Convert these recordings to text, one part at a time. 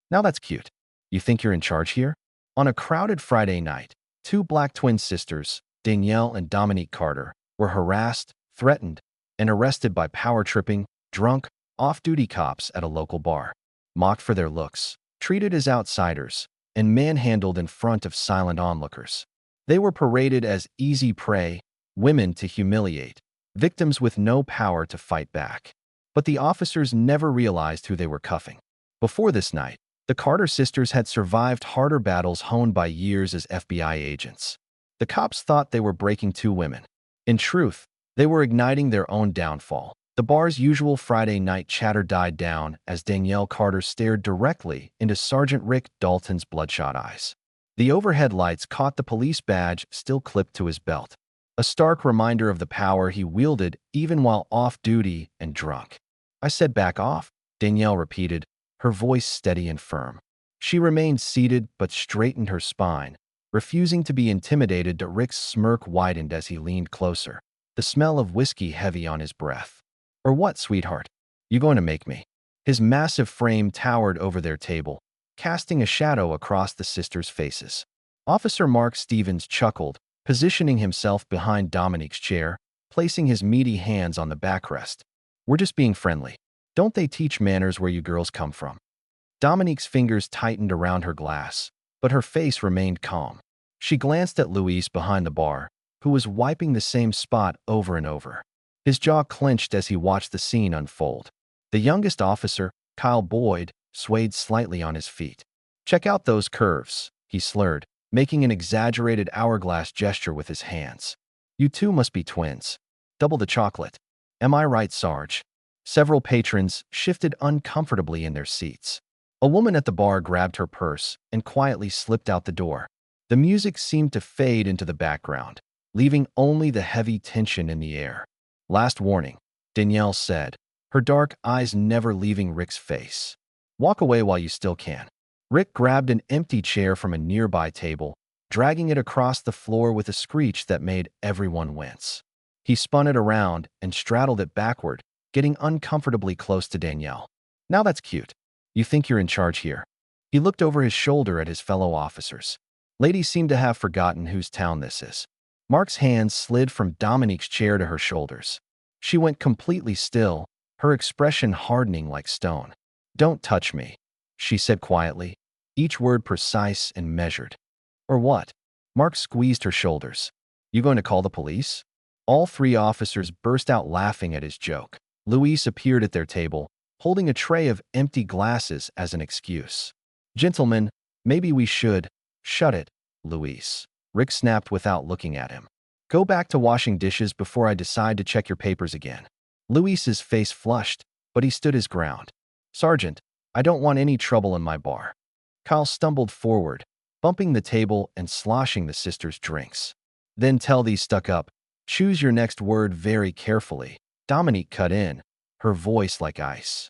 Now that's cute. You think you're in charge here? On a crowded Friday night, two black twin sisters, Danielle and Dominique Carter, were harassed, threatened, and arrested by power-tripping, drunk, off-duty cops at a local bar. Mocked for their looks, treated as outsiders, and manhandled in front of silent onlookers. They were paraded as easy prey, women to humiliate, victims with no power to fight back. But the officers never realized who they were cuffing. Before this night, the Carter sisters had survived harder battles honed by years as FBI agents. The cops thought they were breaking two women. In truth, they were igniting their own downfall. The bar's usual Friday night chatter died down as Danielle Carter stared directly into Sergeant Rick Dalton's bloodshot eyes. The overhead lights caught the police badge still clipped to his belt, a stark reminder of the power he wielded even while off-duty and drunk. "I said back off," Danielle repeated, her voice steady and firm. She remained seated but straightened her spine, refusing to be intimidated. Rick's smirk widened as he leaned closer, the smell of whiskey heavy on his breath. "Or what, sweetheart? You going to make me?" His massive frame towered over their table, casting a shadow across the sisters' faces. Officer Mark Stevens chuckled, positioning himself behind Dominique's chair, placing his meaty hands on the backrest. "We're just being friendly. Don't they teach manners where you girls come from?" Dominique's fingers tightened around her glass, but her face remained calm. She glanced at Luis behind the bar, who was wiping the same spot over and over. His jaw clenched as he watched the scene unfold. The youngest officer, Kyle Boyd, swayed slightly on his feet. "Check out those curves," he slurred, making an exaggerated hourglass gesture with his hands. "You two must be twins. Double the chocolate. Am I right, Sarge?" Several patrons shifted uncomfortably in their seats. A woman at the bar grabbed her purse and quietly slipped out the door. The music seemed to fade into the background, leaving only the heavy tension in the air. "Last warning," Danielle said, her dark eyes never leaving Rick's face. "Walk away while you still can." Rick grabbed an empty chair from a nearby table, dragging it across the floor with a screech that made everyone wince. He spun it around and straddled it backward, getting uncomfortably close to Danielle. "Now that's cute. You think you're in charge here?" He looked over his shoulder at his fellow officers. Ladies seem to have forgotten whose town this is. Mark's hands slid from Dominique's chair to her shoulders. She went completely still, her expression hardening like stone. "Don't touch me," she said quietly, each word precise and measured. "Or what?" Mark squeezed her shoulders. "You going to call the police?" All three officers burst out laughing at his joke. Luis appeared at their table, holding a tray of empty glasses as an excuse. "Gentlemen, maybe we should—" "Shut it, Luis," Rick snapped without looking at him. "Go back to washing dishes before I decide to check your papers again." Luis's face flushed, but he stood his ground. "Sergeant, I don't want any trouble in my bar." Kyle stumbled forward, bumping the table and sloshing the sisters' drinks. "Then tell these stuck-up, choose your next word very carefully," Dominique cut in, her voice like ice.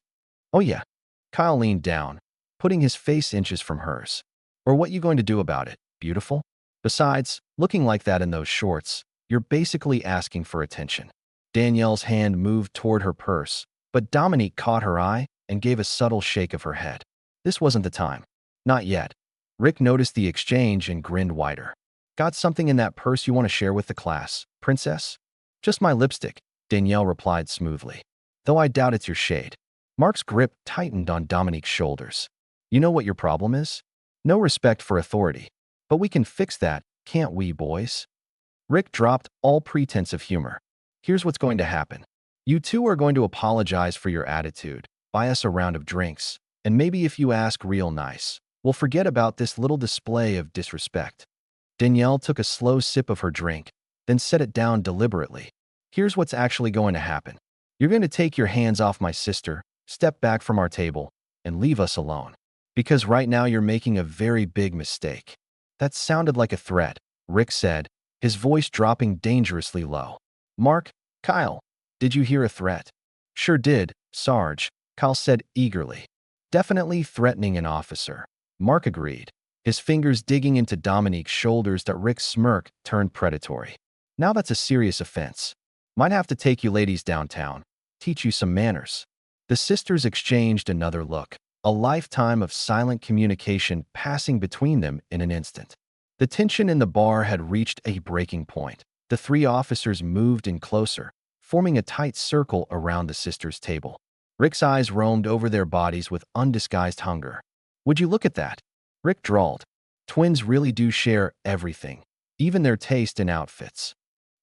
"Oh yeah." Kyle leaned down, putting his face inches from hers. "Or what you going to do about it, beautiful? Besides, looking like that in those shorts, you're basically asking for attention." Danielle's hand moved toward her purse, but Dominique caught her eye and gave a subtle shake of her head. This wasn't the time. Not yet. Rick noticed the exchange and grinned wider. "Got something in that purse you want to share with the class, princess?" "Just my lipstick," Danielle replied smoothly. "Though I doubt it's your shade." Mark's grip tightened on Dominique's shoulders. "You know what your problem is? No respect for authority. But we can fix that, can't we, boys?" Rick dropped all pretense of humor. "Here's what's going to happen. You two are going to apologize for your attitude, buy us a round of drinks, and maybe if you ask real nice, we'll forget about this little display of disrespect." Danielle took a slow sip of her drink, then set it down deliberately. "Here's what's actually going to happen. You're going to take your hands off my sister, step back from our table, and leave us alone. Because right now you're making a very big mistake." "That sounded like a threat," Rick said, his voice dropping dangerously low. "Mark, Kyle, did you hear a threat?" "Sure did, Sarge," Kyle said eagerly. "Definitely threatening an officer," Mark agreed, his fingers digging into Dominique's shoulders. That Rick's smirk turned predatory. "Now that's a serious offense. Might have to take you ladies downtown, teach you some manners." The sisters exchanged another look, a lifetime of silent communication passing between them in an instant. The tension in the bar had reached a breaking point. The three officers moved in closer, forming a tight circle around the sisters' table. Rick's eyes roamed over their bodies with undisguised hunger. "Would you look at that?" Rick drawled. "Twins really do share everything, even their taste in outfits."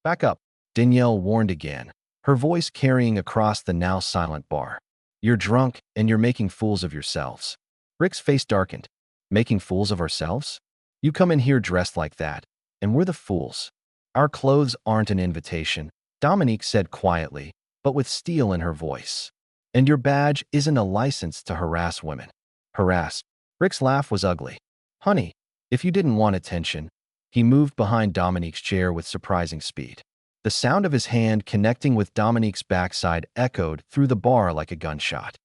"Back up," Danielle warned again, her voice carrying across the now silent bar. "You're drunk and you're making fools of yourselves." Rick's face darkened. "Making fools of ourselves? You come in here dressed like that, and we're the fools." "Our clothes aren't an invitation," Dominique said quietly, but with steel in her voice. "And your badge isn't a license to harass women." "Harass?" Rick's laugh was ugly. "Honey, if you didn't want attention." He moved behind Dominique's chair with surprising speed. The sound of his hand connecting with Dominique's backside echoed through the bar like a gunshot.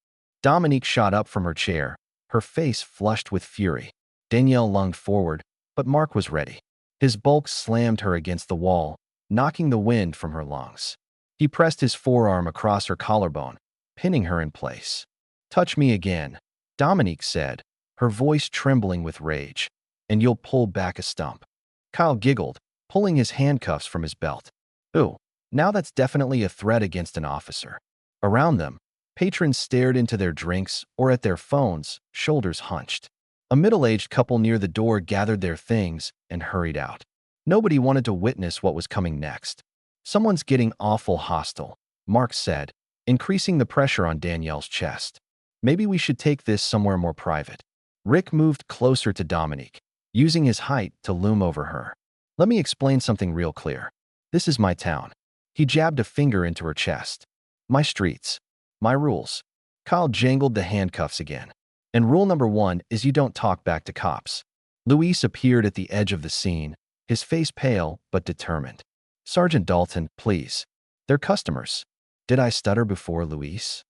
Dominique shot up from her chair, her face flushed with fury. Danielle lunged forward, but Mark was ready. His bulk slammed her against the wall, knocking the wind from her lungs. He pressed his forearm across her collarbone, pinning her in place. "Touch me again," Dominique said, her voice trembling with rage, "and you'll pull back a stump." Kyle giggled, pulling his handcuffs from his belt. "Ooh, now that's definitely a threat against an officer." Around them, patrons stared into their drinks or at their phones, shoulders hunched. A middle-aged couple near the door gathered their things and hurried out. Nobody wanted to witness what was coming next. "Someone's getting awful hostile," Mark said, increasing the pressure on Danielle's chest. "Maybe we should take this somewhere more private." Rick moved closer to Dominique, using his height to loom over her. "Let me explain something real clear. This is my town." He jabbed a finger into her chest. "My streets. My rules." Kyle jangled the handcuffs again. "And rule number 1 is you don't talk back to cops." Luis appeared at the edge of the scene, his face pale but determined. "Sergeant Dalton, please. They're customers." "Did I stutter before, Luis?"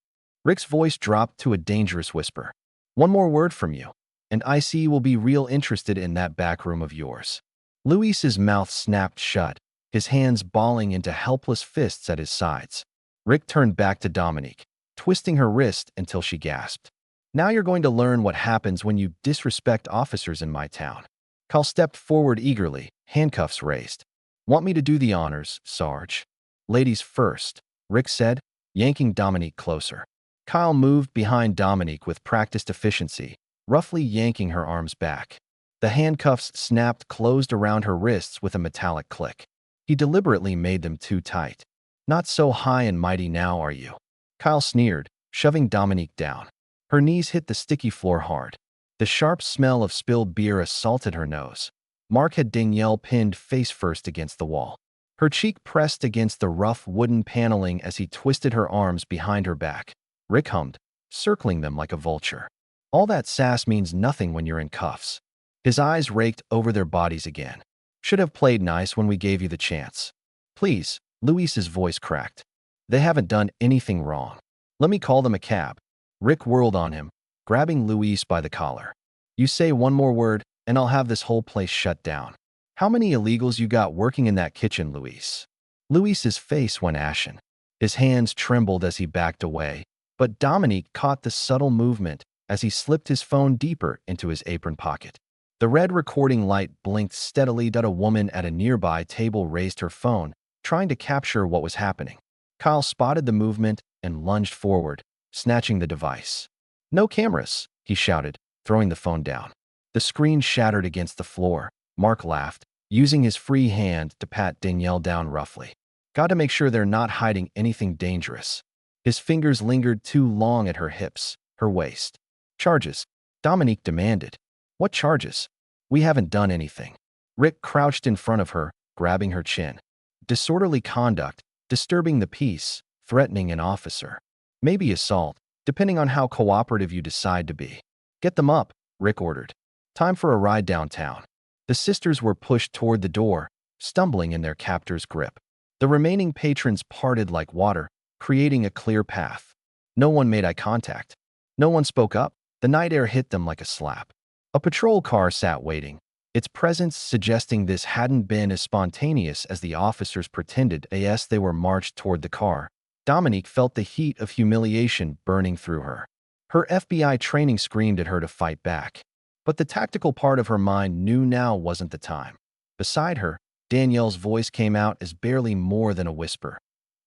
Rick's voice dropped to a dangerous whisper. "One more word from you, and IC will be real interested in that back room of yours." Luis's mouth snapped shut, his hands balling into helpless fists at his sides. Rick turned back to Dominique, twisting her wrist until she gasped. "Now you're going to learn what happens when you disrespect officers in my town." Kyle stepped forward eagerly, handcuffs raised. "Want me to do the honors, Sarge?" "Ladies first," Rick said, yanking Dominique closer. Kyle moved behind Dominique with practiced efficiency, roughly yanking her arms back. The handcuffs snapped closed around her wrists with a metallic click. He deliberately made them too tight. "Not so high and mighty now, are you?" Kyle sneered, shoving Dominique down. Her knees hit the sticky floor hard. The sharp smell of spilled beer assaulted her nose. Mark had Danielle pinned face first against the wall. Her cheek pressed against the rough wooden paneling as he twisted her arms behind her back. Rick hummed, circling them like a vulture. "All that sass means nothing when you're in cuffs." His eyes raked over their bodies again. "Should have played nice when we gave you the chance." "Please," Luis's voice cracked. "They haven't done anything wrong. Let me call them a cab." Rick whirled on him, grabbing Luis by the collar. "You say one more word, and I'll have this whole place shut down." "How many illegals you got working in that kitchen, Luis?" Luis's face went ashen. His hands trembled as he backed away, but Dominique caught the subtle movement as he slipped his phone deeper into his apron pocket. The red recording light blinked steadily. A woman at a nearby table raised her phone, trying to capture what was happening. Kyle spotted the movement and lunged forward, snatching the device. "No cameras," he shouted, throwing the phone down. The screen shattered against the floor. Mark laughed, using his free hand to pat Danielle down roughly. "Got to make sure they're not hiding anything dangerous." His fingers lingered too long at her hips, her waist. "Charges," Dominique demanded. "What charges? We haven't done anything." Rick crouched in front of her, grabbing her chin. "Disorderly conduct, disturbing the peace, threatening an officer. Maybe assault, depending on how cooperative you decide to be." "Get them up," Rick ordered. "Time for a ride downtown." The sisters were pushed toward the door, stumbling in their captor's grip. The remaining patrons parted like water, creating a clear path. No one made eye contact. No one spoke up. The night air hit them like a slap. A patrol car sat waiting, its presence suggesting this hadn't been as spontaneous as the officers pretended. As they were marched toward the car, Dominique felt the heat of humiliation burning through her. Her FBI training screamed at her to fight back. But the tactical part of her mind knew now wasn't the time. Beside her, Danielle's voice came out as barely more than a whisper.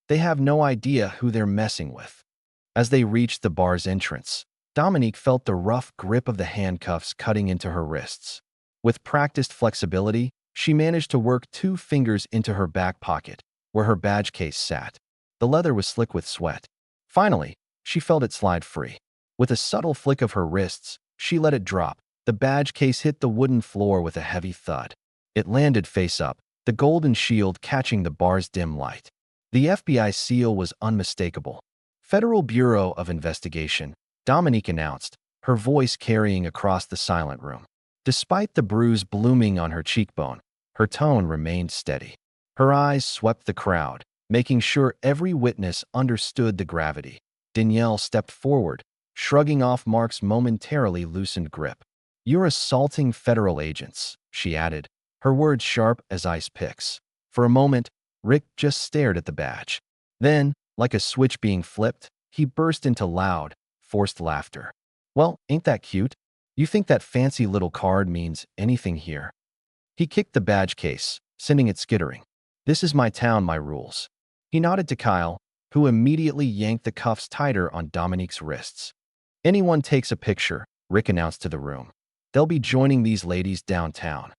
They have no idea who they're messing with. As they reached the bar's entrance, Dominique felt the rough grip of the handcuffs cutting into her wrists. With practiced flexibility, she managed to work 2 fingers into her back pocket, where her badge case sat. The leather was slick with sweat. Finally, she felt it slide free. With a subtle flick of her wrists, she let it drop. The badge case hit the wooden floor with a heavy thud. It landed face up, the golden shield catching the bar's dim light. The FBI seal was unmistakable. Federal Bureau of Investigation, Dominique announced, her voice carrying across the silent room. Despite the bruise blooming on her cheekbone, her tone remained steady. Her eyes swept the crowd, making sure every witness understood the gravity. Danielle stepped forward, shrugging off Mark's momentarily loosened grip. "You're assaulting federal agents," she added, her words sharp as ice picks. For a moment, Rick just stared at the badge. Then, like a switch being flipped, he burst into loud, forced laughter. "Well, ain't that cute? You think that fancy little card means anything here?" He kicked the badge case, sending it skittering. "This is my town, my rules." He nodded to Kyle, who immediately yanked the cuffs tighter on Dominique's wrists. "Anyone takes a picture," Rick announced to the room. "They'll be joining these ladies downtown."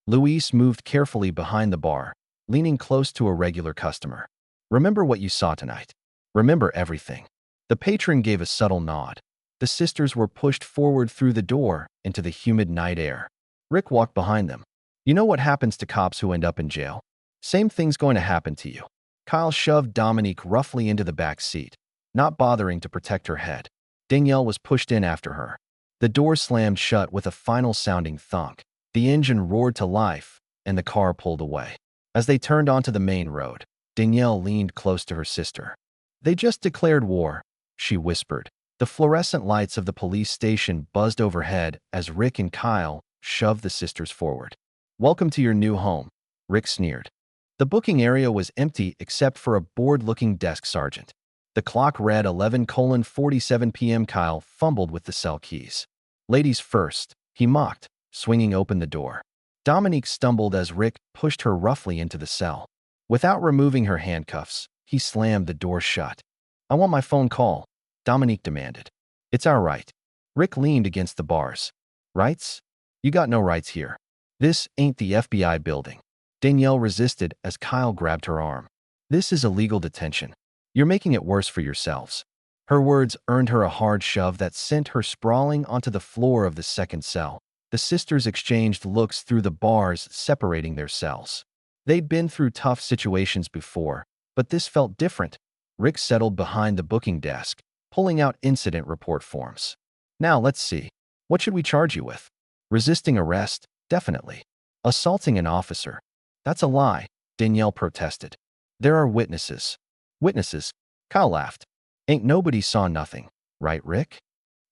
Luis moved carefully behind the bar, leaning close to a regular customer. "Remember what you saw tonight. Remember everything." The patron gave a subtle nod. The sisters were pushed forward through the door into the humid night air. Rick walked behind them. "You know what happens to cops who end up in jail? Same thing's going to happen to you." Kyle shoved Dominique roughly into the back seat, not bothering to protect her head. Danielle was pushed in after her. The door slammed shut with a final sounding thunk. The engine roared to life, and the car pulled away. As they turned onto the main road, Danielle leaned close to her sister. "They just declared war," she whispered. The fluorescent lights of the police station buzzed overhead as Rick and Kyle shoved the sisters forward. "Welcome to your new home," Rick sneered. The booking area was empty except for a bored-looking desk sergeant. The clock read 11:47 p.m. Kyle fumbled with the cell keys. "Ladies first," he mocked, swinging open the door. Dominique stumbled as Rick pushed her roughly into the cell. Without removing her handcuffs, he slammed the door shut. "I want my phone call," Dominique demanded. "It's our right." Rick leaned against the bars. "Rights? You got no rights here. This ain't the FBI building." Danielle resisted as Kyle grabbed her arm. "This is illegal detention. You're making it worse for yourselves." Her words earned her a hard shove that sent her sprawling onto the floor of the second cell. The sisters exchanged looks through the bars separating their cells. They'd been through tough situations before, but this felt different. Rick settled behind the booking desk, pulling out incident report forms. "Now let's see. What should we charge you with?" "Resisting arrest, definitely. Assaulting an officer." "That's a lie," Danielle protested. "There are witnesses." "Witnesses?" Kyle laughed. "Ain't nobody saw nothing, right, Rick?"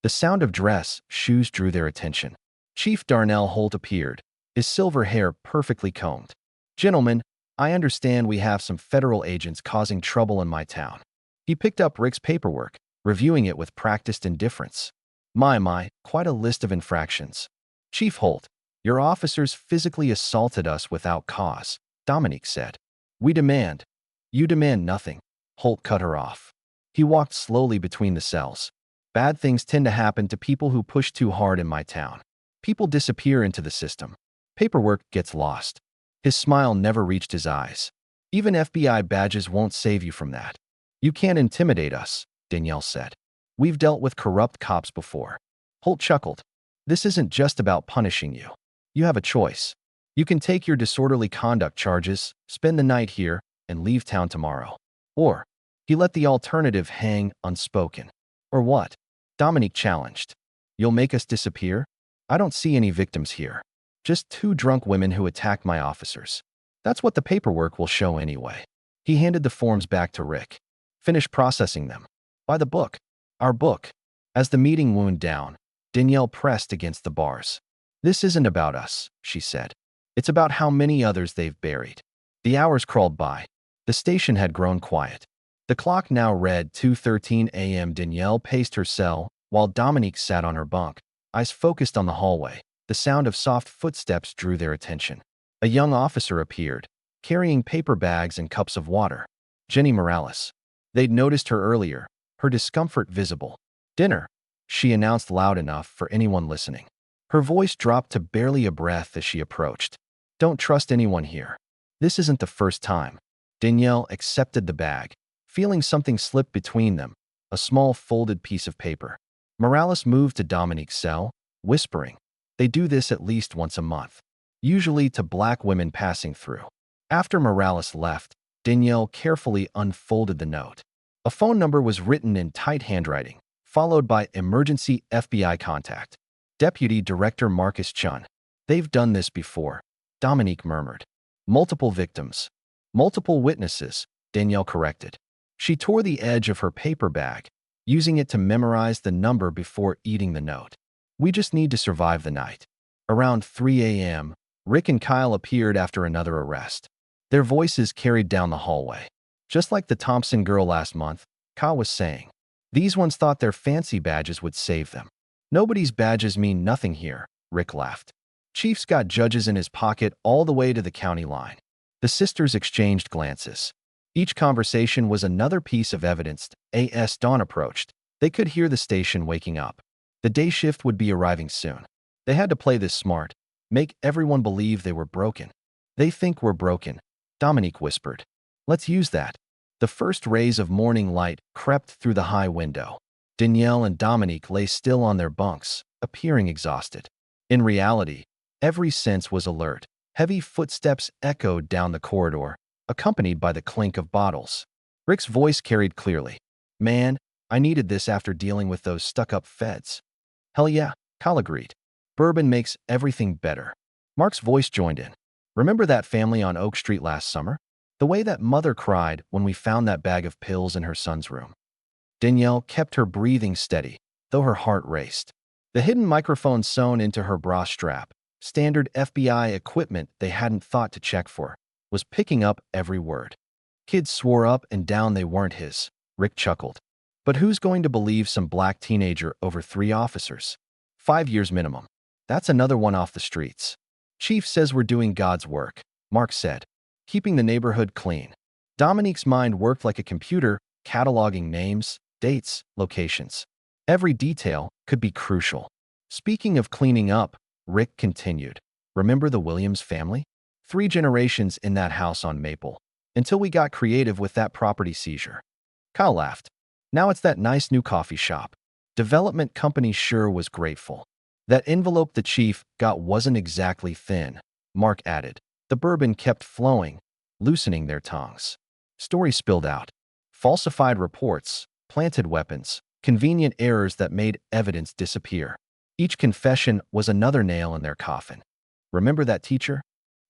The sound of dress, shoes drew their attention. Chief Darnell Holt appeared, his silver hair perfectly combed. "Gentlemen, I understand we have some federal agents causing trouble in my town." He picked up Rick's paperwork, reviewing it with practiced indifference. My, quite a list of infractions." "Chief Holt, your officers physically assaulted us without cause," Dominique said. "We demand." "You demand nothing," Holt cut her off. He walked slowly between the cells. "Bad things tend to happen to people who push too hard in my town. People disappear into the system. Paperwork gets lost." His smile never reached his eyes. "Even FBI badges won't save you from that." "You can't intimidate us," Danielle said. "We've dealt with corrupt cops before." Holt chuckled. "This isn't just about punishing you. You have a choice. You can take your disorderly conduct charges, spend the night here, and leave town tomorrow. Or," he let the alternative hang unspoken. "Or what?" Dominique challenged. "You'll make us disappear? I don't see any victims here. Just 2 drunk women who attacked my officers. That's what the paperwork will show anyway." He handed the forms back to Rick. "Finish processing them. By the book. Our book." As the meeting wound down, Danielle pressed against the bars. "This isn't about us," she said. "It's about how many others they've buried." The hours crawled by. The station had grown quiet. The clock now read 2:13 a.m. Danielle paced her cell, while Dominique sat on her bunk, eyes focused on the hallway. The sound of soft footsteps drew their attention. A young officer appeared, carrying paper bags and cups of water. Jenny Morales. They'd noticed her earlier, her discomfort visible. "Dinner," she announced loud enough for anyone listening. Her voice dropped to barely a breath as she approached. "Don't trust anyone here. This isn't the first time." Danielle accepted the bag, feeling something slip between them, a small folded piece of paper. Morales moved to Dominique's cell, whispering, "They do this at least once a month, usually to black women passing through." After Morales left, Danielle carefully unfolded the note. A phone number was written in tight handwriting, followed by emergency FBI contact. Deputy Director Marcus Chun. "They've done this before," Dominique murmured. "Multiple victims. Multiple witnesses," Danielle corrected. She tore the edge of her paper bag, using it to memorize the number before eating the note. "We just need to survive the night." Around 3 a.m., Rick and Kyle appeared after another arrest. Their voices carried down the hallway. "Just like the Thompson girl last month," Kyle was saying. "These ones thought their fancy badges would save them." "Nobody's badges mean nothing here," Rick laughed. "Chief's got judges in his pocket all the way to the county line." The sisters exchanged glances. Each conversation was another piece of evidence. As dawn approached, they could hear the station waking up. The day shift would be arriving soon. They had to play this smart, make everyone believe they were broken. "They think we're broken," Dominique whispered. "Let's use that." The first rays of morning light crept through the high window. Danielle and Dominique lay still on their bunks, appearing exhausted. In reality, every sense was alert. Heavy footsteps echoed down the corridor, accompanied by the clink of bottles. Rick's voice carried clearly. "Man, I needed this after dealing with those stuck-up feds." "Hell yeah," Kyle agreed. "Bourbon makes everything better." Mark's voice joined in. "Remember that family on Oak Street last summer? The way that mother cried when we found that bag of pills in her son's room." Danielle kept her breathing steady, though her heart raced. The hidden microphone sewn into her bra strap, standard FBI equipment they hadn't thought to check for, was picking up every word. "Kids swore up and down they weren't his," Rick chuckled. "But who's going to believe some black teenager over 3 officers? 5 years minimum. That's another one off the streets." "Chief says we're doing God's work," Mark said, "keeping the neighborhood clean." Dominique's mind worked like a computer, cataloging names, dates, locations. Every detail could be crucial. "Speaking of cleaning up," Rick continued, "remember the Williams family? 3 generations in that house on Maple, until we got creative with that property seizure." Kyle laughed. "Now it's that nice new coffee shop." Development company sure was grateful. "That envelope the chief got wasn't exactly thin," Mark added. The bourbon kept flowing, loosening their tongues. Stories spilled out. Falsified reports, planted weapons, convenient errors that made evidence disappear. Each confession was another nail in their coffin. "Remember that teacher?"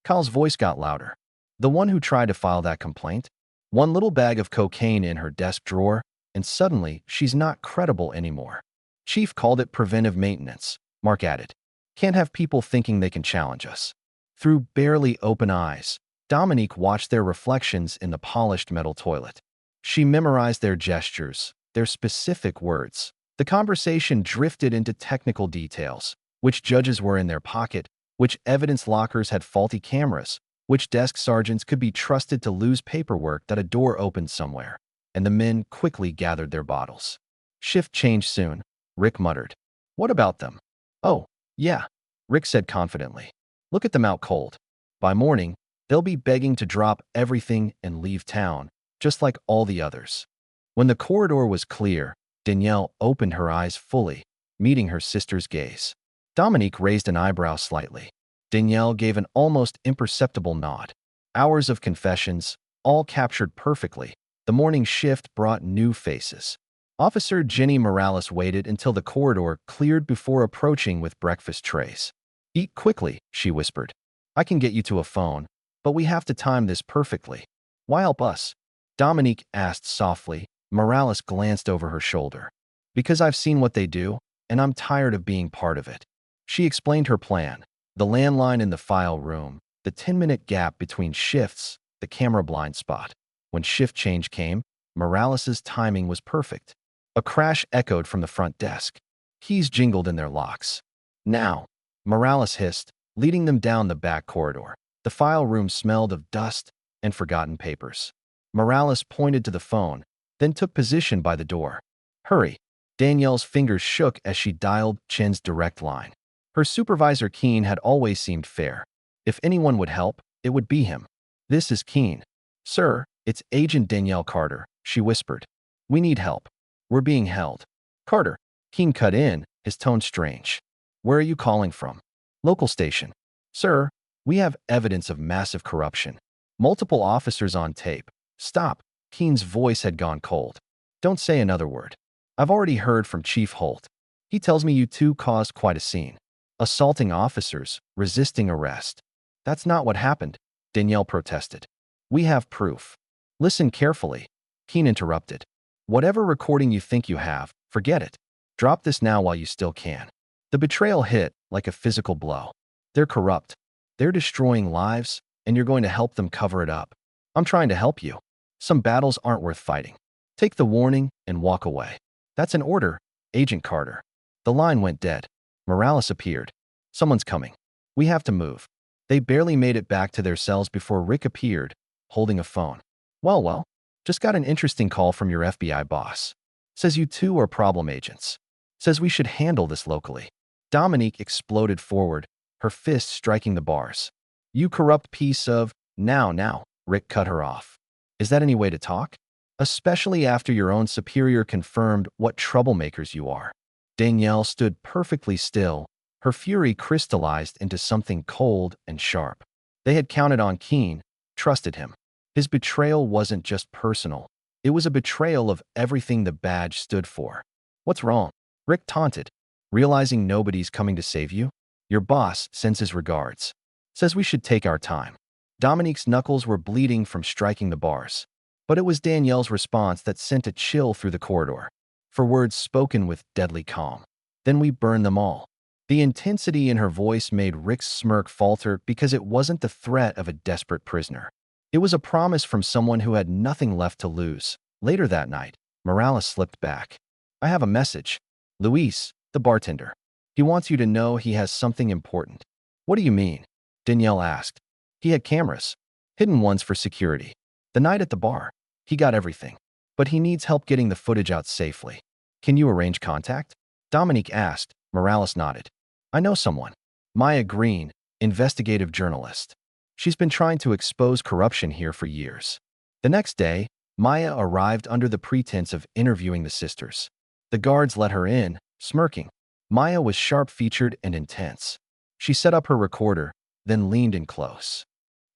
Kyle's voice got louder. "The one who tried to file that complaint? One little bag of cocaine in her desk drawer, and suddenly she's not credible anymore." "Chief called it preventive maintenance," Mark added. "Can't have people thinking they can challenge us." Through barely open eyes, Dominique watched their reflections in the polished metal toilet. She memorized their gestures, their specific words. The conversation drifted into technical details: which judges were in their pocket, which evidence lockers had faulty cameras, which desk sergeants could be trusted to lose paperwork that a door opened somewhere. And the men quickly gathered their bottles. "Shift change soon," Rick muttered. "What about them?" "Oh, yeah," Rick said confidently. "Look at them out cold. By morning, they'll be begging to drop everything and leave town, just like all the others." When the corridor was clear, Danielle opened her eyes fully, meeting her sister's gaze. Dominique raised an eyebrow slightly. Danielle gave an almost imperceptible nod. Hours of confessions, all captured perfectly. The morning shift brought new faces. Officer Jenny Morales waited until the corridor cleared before approaching with breakfast trays. "Eat quickly," she whispered. "I can get you to a phone, but we have to time this perfectly." "Why help us?" Dominique asked softly. Morales glanced over her shoulder. "Because I've seen what they do, and I'm tired of being part of it." She explained her plan: the landline in the file room, the 10-minute gap between shifts, the camera blind spot. When shift change came, Morales's timing was perfect. A crash echoed from the front desk. Keys jingled in their locks. Now, Morales hissed, leading them down the back corridor. The file room smelled of dust and forgotten papers. Morales pointed to the phone, then took position by the door. Hurry. Danielle's fingers shook as she dialed Chen's direct line. Her supervisor Keen had always seemed fair. If anyone would help, it would be him. This is Keen. Sir, it's Agent Danielle Carter, she whispered. We need help. We're being held. Carter. Keen cut in, his tone strange. Where are you calling from? Local station. Sir, we have evidence of massive corruption. Multiple officers on tape. Stop. Keen's voice had gone cold. Don't say another word. I've already heard from Chief Holt. He tells me you two caused quite a scene. Assaulting officers, resisting arrest. That's not what happened, Danielle protested. We have proof. Listen carefully. Keen interrupted. Whatever recording you think you have, forget it. Drop this now while you still can. The betrayal hit like a physical blow. They're corrupt. They're destroying lives, and you're going to help them cover it up. I'm trying to help you. Some battles aren't worth fighting. Take the warning and walk away. That's an order, Agent Carter. The line went dead. Morales appeared. Someone's coming. We have to move. They barely made it back to their cells before Rick appeared, holding a phone. Well, just got an interesting call from your FBI boss. Says you two are problem agents. Says we should handle this locally. Dominique exploded forward, her fist striking the bars. You corrupt piece of… Now, Rick cut her off. Is that any way to talk? Especially after your own superior confirmed what troublemakers you are. Danielle stood perfectly still, her fury crystallized into something cold and sharp. They had counted on Keen, trusted him. His betrayal wasn't just personal. It was a betrayal of everything the badge stood for. What's wrong? Rick taunted. Realizing nobody's coming to save you? Your boss sends his regards. Says we should take our time. Dominique's knuckles were bleeding from striking the bars. But it was Danielle's response that sent a chill through the corridor. For words spoken with deadly calm. Then we burn them all. The intensity in her voice made Rick's smirk falter because it wasn't the threat of a desperate prisoner. It was a promise from someone who had nothing left to lose. Later that night, Morales slipped back. I have a message. Luis, the bartender. He wants you to know he has something important. What do you mean? Danielle asked. He had cameras. Hidden ones for security. The night at the bar. He got everything. But he needs help getting the footage out safely. Can you arrange contact? Dominique asked. Morales nodded. I know someone. Maya Green, investigative journalist. She's been trying to expose corruption here for years. The next day, Maya arrived under the pretense of interviewing the sisters. The guards let her in, smirking. Maya was sharp-featured and intense. She set up her recorder, then leaned in close.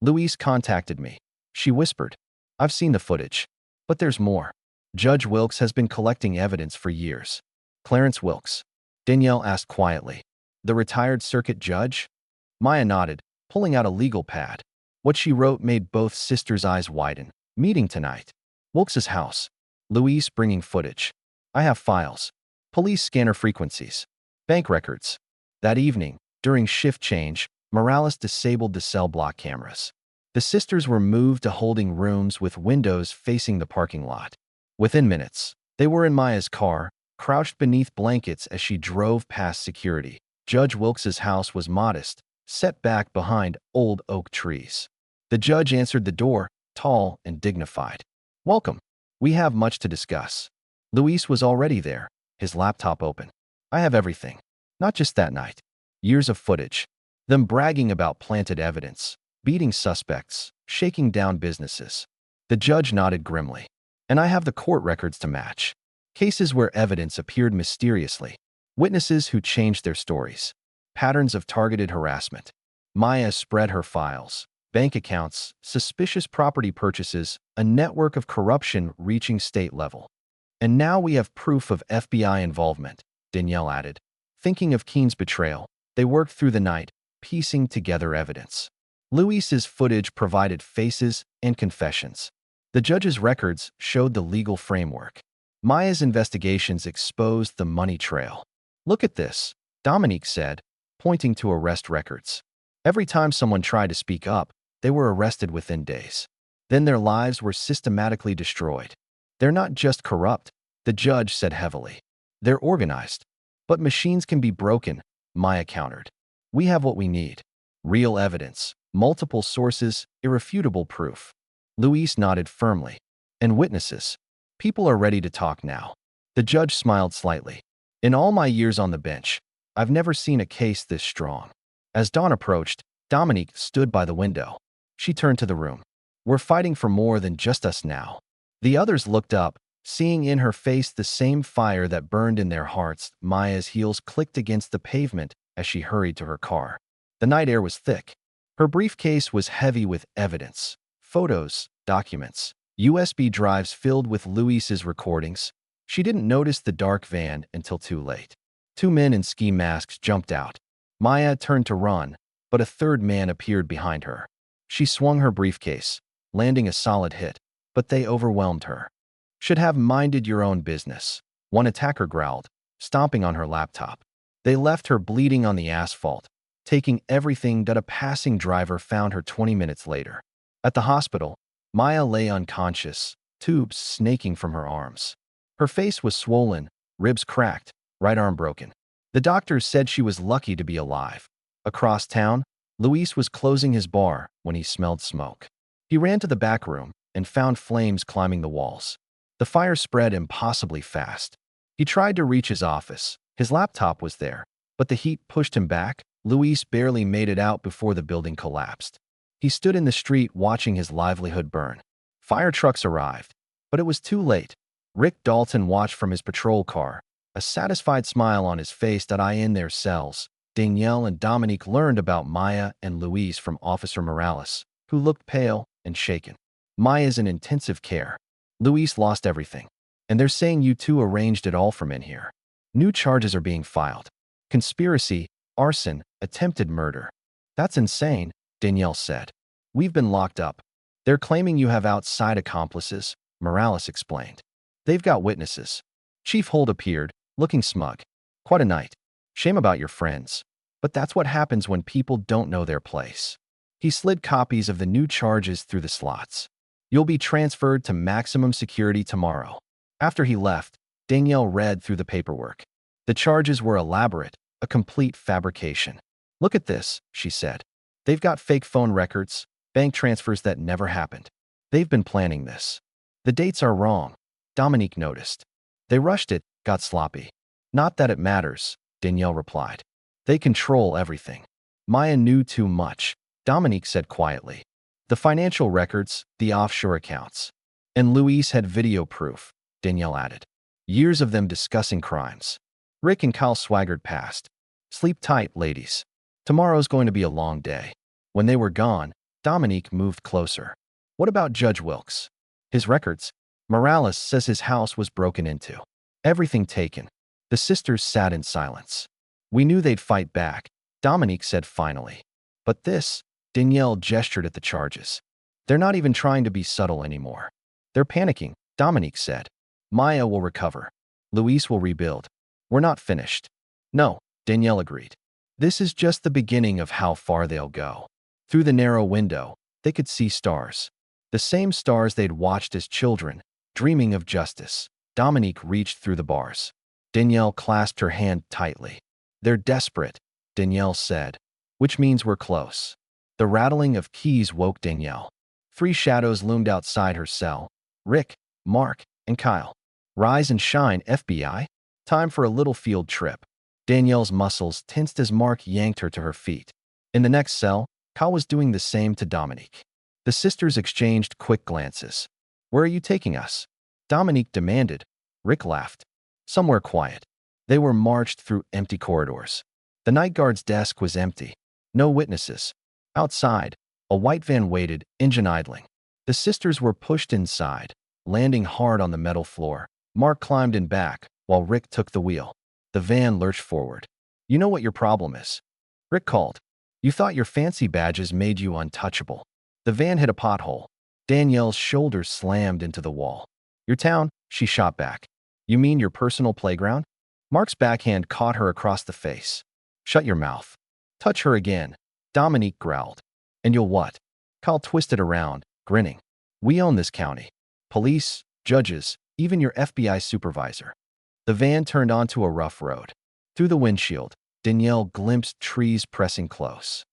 Luis contacted me. She whispered. I've seen the footage. But there's more. Judge Wilkes has been collecting evidence for years. Clarence Wilkes. Danielle asked quietly. The retired circuit judge? Maya nodded, pulling out a legal pad. What she wrote made both sisters' eyes widen. Meeting tonight. Wilkes's house. Luis bringing footage. I have files. Police scanner frequencies. Bank records. That evening, during shift change, Morales disabled the cell block cameras. The sisters were moved to holding rooms with windows facing the parking lot. Within minutes, they were in Maya's car, crouched beneath blankets as she drove past security. Judge Wilkes's house was modest, set back behind old oak trees. The judge answered the door, tall and dignified. Welcome. We have much to discuss. Luis was already there, his laptop open. I have everything. Not just that night. Years of footage. Them bragging about planted evidence, beating suspects, shaking down businesses. The judge nodded grimly. And I have the court records to match. Cases where evidence appeared mysteriously. Witnesses who changed their stories. Patterns of targeted harassment. Maya spread her files. Bank accounts, suspicious property purchases, a network of corruption reaching state level. And now we have proof of FBI involvement, Danielle added. Thinking of Keen's betrayal, they worked through the night, piecing together evidence. Luis's footage provided faces and confessions. The judge's records showed the legal framework. Maya's investigations exposed the money trail. Look at this, Dominique said, pointing to arrest records. Every time someone tried to speak up, they were arrested within days. Then their lives were systematically destroyed. They're not just corrupt, the judge said heavily. They're organized. But machines can be broken, Maya countered. We have what we need. Real evidence, multiple sources, irrefutable proof. Luis nodded firmly. And witnesses. People are ready to talk now. The judge smiled slightly. In all my years on the bench, I've never seen a case this strong. As dawn approached, Dominique stood by the window. She turned to the room. We're fighting for more than just us now. The others looked up, seeing in her face the same fire that burned in their hearts. Maya's heels clicked against the pavement as she hurried to her car. The night air was thick. Her briefcase was heavy with evidence. Photos, documents, USB drives filled with Luis's recordings. She didn't notice the dark van until too late. Two men in ski masks jumped out. Maya turned to run, but a third man appeared behind her. She swung her briefcase, landing a solid hit, but they overwhelmed her. Should have minded your own business, one attacker growled, stomping on her laptop. They left her bleeding on the asphalt, taking everything that a passing driver found her 20 minutes later. At the hospital, Maya lay unconscious, tubes snaking from her arms. Her face was swollen, ribs cracked, right arm broken. The doctors said she was lucky to be alive. Across town, Luis was closing his bar when he smelled smoke. He ran to the back room and found flames climbing the walls. The fire spread impossibly fast. He tried to reach his office. His laptop was there, but the heat pushed him back. Luis barely made it out before the building collapsed. He stood in the street watching his livelihood burn. Fire trucks arrived, but it was too late. Rick Dalton watched from his patrol car, a satisfied smile on his face. In their cells, Danielle and Dominique learned about Maya and Luis from Officer Morales, who looked pale and shaken. Maya's in intensive care. Luis lost everything. And they're saying you two arranged it all from in here. New charges are being filed. Conspiracy, arson, attempted murder. That's insane, Danielle said. We've been locked up. They're claiming you have outside accomplices, Morales explained. They've got witnesses. Chief Holt appeared, looking smug. Quite a night. Shame about your friends. But that's what happens when people don't know their place. He slid copies of the new charges through the slots. You'll be transferred to maximum security tomorrow. After he left, Danielle read through the paperwork. The charges were elaborate, a complete fabrication. Look at this, she said. They've got fake phone records, bank transfers that never happened. They've been planning this. The dates are wrong, Dominique noticed. They rushed it, got sloppy. Not that it matters, Danielle replied. They control everything. Maya knew too much, Dominique said quietly. The financial records, the offshore accounts. And Luis had video proof, Danielle added. Years of them discussing crimes. Rick and Kyle swaggered past. Sleep tight, ladies. Tomorrow's going to be a long day. When they were gone, Dominique moved closer. What about Judge Wilkes? His records? Morales says his house was broken into. Everything taken. The sisters sat in silence. We knew they'd fight back, Dominique said finally. But this, Danielle gestured at the charges. They're not even trying to be subtle anymore. They're panicking, Dominique said. Maya will recover. Luis will rebuild. We're not finished. No, Danielle agreed. This is just the beginning of how far they'll go. Through the narrow window, they could see stars. The same stars they'd watched as children, dreaming of justice. Dominique reached through the bars. Danielle clasped her hand tightly. They're desperate, Danielle said, which means we're close. The rattling of keys woke Danielle. 3 shadows loomed outside her cell. Rick, Mark, and Kyle. Rise and shine, FBI. Time for a little field trip. Danielle's muscles tensed as Mark yanked her to her feet. In the next cell, Kyle was doing the same to Dominique. The sisters exchanged quick glances. Where are you taking us? Dominique demanded. Rick laughed. Somewhere quiet. They were marched through empty corridors. The night guard's desk was empty. No witnesses. Outside, a white van waited, engine idling. The sisters were pushed inside, landing hard on the metal floor. Mark climbed in back, while Rick took the wheel. The van lurched forward. You know what your problem is? Rick called. You thought your fancy badges made you untouchable. The van hit a pothole. Danielle's shoulders slammed into the wall. Your town, she shot back. You mean your personal playground? Mark's backhand caught her across the face. Shut your mouth. Touch her again, Dominique growled. And you'll what? Kyle twisted around, grinning. We own this county. Police, judges, even your FBI supervisor. The van turned onto a rough road. Through the windshield, Danielle glimpsed trees pressing close.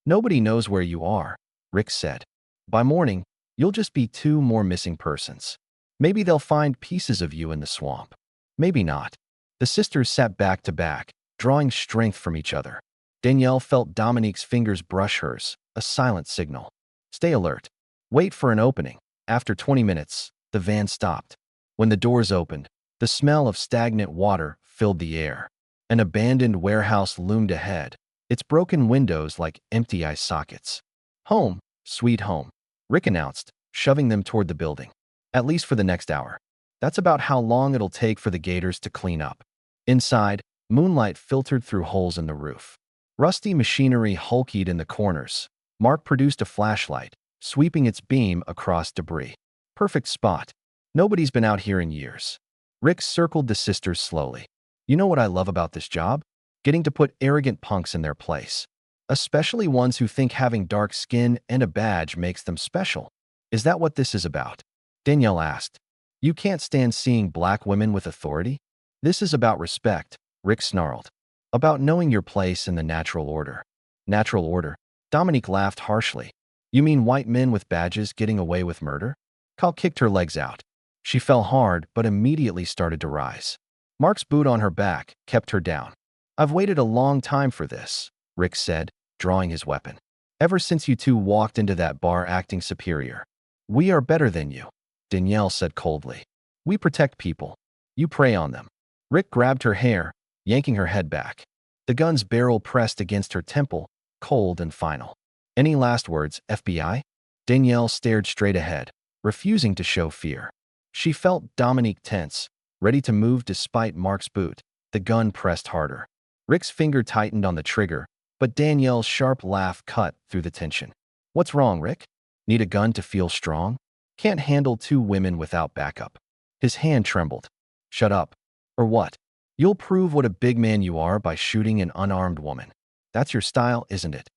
Nobody knows where you are, Rick said. By morning, you'll just be two more missing persons. Maybe they'll find pieces of you in the swamp. Maybe not. The sisters sat back to back, drawing strength from each other. Danielle felt Dominique's fingers brush hers, a silent signal. Stay alert. Wait for an opening. After 20 minutes, the van stopped. When the doors opened, the smell of stagnant water filled the air. An abandoned warehouse loomed ahead, its broken windows like empty eye sockets. Home, sweet home, Rick announced, shoving them toward the building. At least for the next hour. That's about how long it'll take for the gators to clean up. Inside, moonlight filtered through holes in the roof. Rusty machinery hulked in the corners. Mark produced a flashlight, sweeping its beam across debris. Perfect spot. Nobody's been out here in years. Rick circled the sisters slowly. You know what I love about this job? Getting to put arrogant punks in their place. Especially ones who think having dark skin and a badge makes them special. Is that what this is about? Danielle asked. You can't stand seeing black women with authority? This is about respect, Rick snarled. About knowing your place in the natural order. Natural order? Dominique laughed harshly. You mean white men with badges getting away with murder? Kyle kicked her legs out. She fell hard, but immediately started to rise. Mark's boot on her back kept her down. I've waited a long time for this, Rick said, drawing his weapon. Ever since you two walked into that bar acting superior. We are better than you, Danielle said coldly. We protect people. You prey on them. Rick grabbed her hair, yanking her head back. The gun's barrel pressed against her temple, cold and final. Any last words, FBI? Danielle stared straight ahead, refusing to show fear. She felt Dominique tense, ready to move despite Mark's boot. The gun pressed harder. Rick's finger tightened on the trigger, but Danielle's sharp laugh cut through the tension. What's wrong, Rick? Need a gun to feel strong? Can't handle two women without backup. His hand trembled. Shut up. Or what? You'll prove what a big man you are by shooting an unarmed woman. That's your style, isn't it?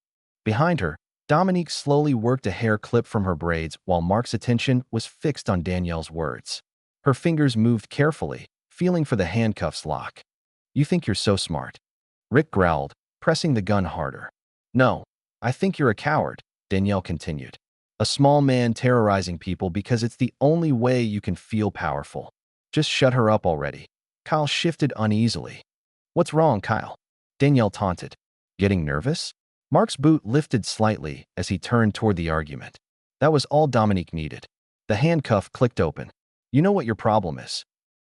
Behind her, Dominique slowly worked a hair clip from her braids while Mark's attention was fixed on Danielle's words. Her fingers moved carefully, feeling for the handcuffs lock. You think you're so smart. Rick growled, pressing the gun harder. No, I think you're a coward, Danielle continued. A small man terrorizing people because it's the only way you can feel powerful. Just shut her up already. Kyle shifted uneasily. What's wrong, Kyle? Danielle taunted. Getting nervous? Mark's boot lifted slightly as he turned toward the argument. That was all Dominique needed. The handcuff clicked open. You know what your problem is.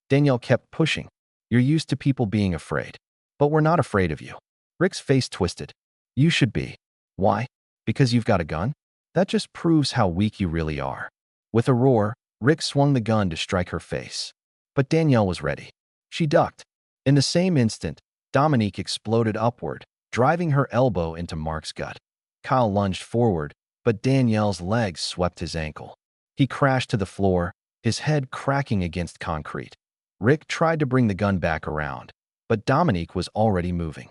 Danielle kept pushing. You're used to people being afraid. But we're not afraid of you. Rick's face twisted. You should be. Why? Because you've got a gun? That just proves how weak you really are. With a roar, Rick swung the gun to strike her face. But Danielle was ready. She ducked. In the same instant, Dominique exploded upward, driving her elbow into Mark's gut. Kyle lunged forward, but Danielle's legs swept his ankle. He crashed to the floor, his head cracking against concrete. Rick tried to bring the gun back around, but Dominique was already moving.